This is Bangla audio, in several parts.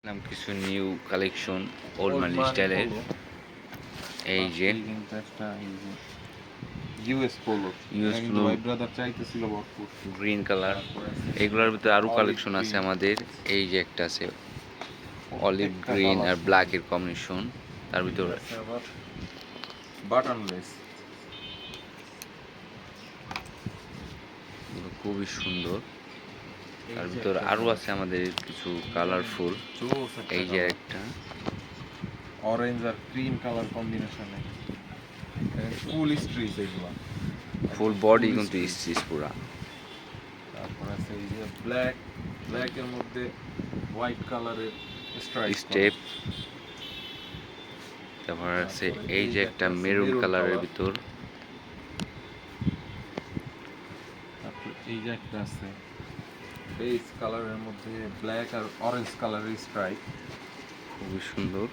নাম কিছু নিউ কালেকশন ওল্ড মানি স্টাইলের। এই যে কিন্তু একটা ইউএস পোলো, ইউএস এটা কিন্তু পোলো ভাই ব্রাদার চাইতেছিল ভরপুর। Green colour. তারপরে আছে এইগুলোর ভিতরে আরো অলিভ কালেকশন আছে গ্রিন, আমাদের। এই যে একটা আছে অলিভ প্রত্যেকটা গ্রিন কালার আর সুন্দর। ব্ল্যাক এর কম্বিনেশন। তার এই যে ভিতরে আছে আবার বাটনলেস, খুবই সুন্দর। এই তার যে ভিতরে একটা আরো কালার আছে আমাদের কিছু কালারফুল। জোস একটা এই যে কালার, একটা অরেঞ্জ আর ক্রিম কালার কম্বিনেশনে ফুল স্ট্রিজ, এগুলা ফুল একদম বডি ফুল কিন্তু স্ট্রিজ। স্টিচ পুরা। তারপর আছে এই যে ব্ল্যাক এর মধ্যে হোয়াইট কালারের স্ট্রাইপ করা। স্টেপ। তারপর আছে তারপরে এই যে একটা আছে মেরুন কালারের কালার। ভিতর। তারপর এই যে একটা আছে বেজ কালারের মধ্যে ব্ল্যাক আর অরেঞ্জ কালারের স্ট্রাইপ, খুবই সুন্দর।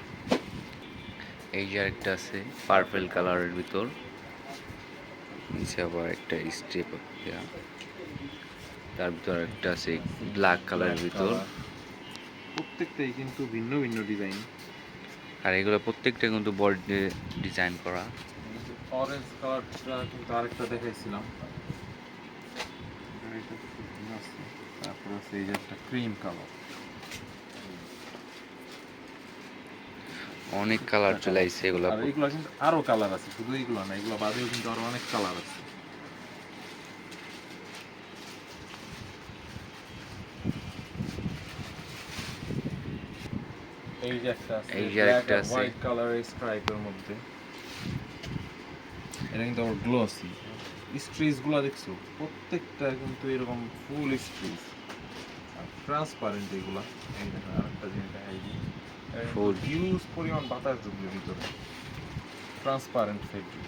এই যে একটা আছে পার্পল কালারের ভিতর, নিচে আবার একটা স্টেপ দেয়া। তার ভিতর একটা আছে ব্ল্যাক কালারের ভিতর। প্রত্যেকটাই কিন্তু ভিন্ন ভিন্ন ডিজাইন। আর এগুলো প্রত্যেকটা কিন্তু বডি ডিজাইন করা। অরেঞ্জ কালারটা কিন্তু আরেকটা দেখাইছিলাম, এটা একটু ভিন্ন আছে। তারপর আছে এই যে একটা ক্রিম কালার। অনেক কালার চলে আসছে এগুলো। আর এগুলো কিন্তু আরো কালার আছে, শুধু এইগুলো না, এগুলো বাদেও কিন্তু আরো অনেক কালার আছে। এই যে একটা আছে এই যে ব্ল্যাক একটা আর আছে হোয়াইট কালারের স্ট্রাইপের মধ্যে, এটা কিন্তু আবার গ্লসি। স্ট্রিজ গুলা দেখছো, প্রত্যেকটা কিন্তু এরকম ফুল স্ট্রিজ আর ট্রান্সপারেন্ট এগুলা। এই দেখেন আরেকটা জিনিস দেখাই দিই, ফুল। হিউজ পরিমাণ বাতাস ঢুকবে ভিতরে, ট্রান্সপারেন্ট ফেব্রিক।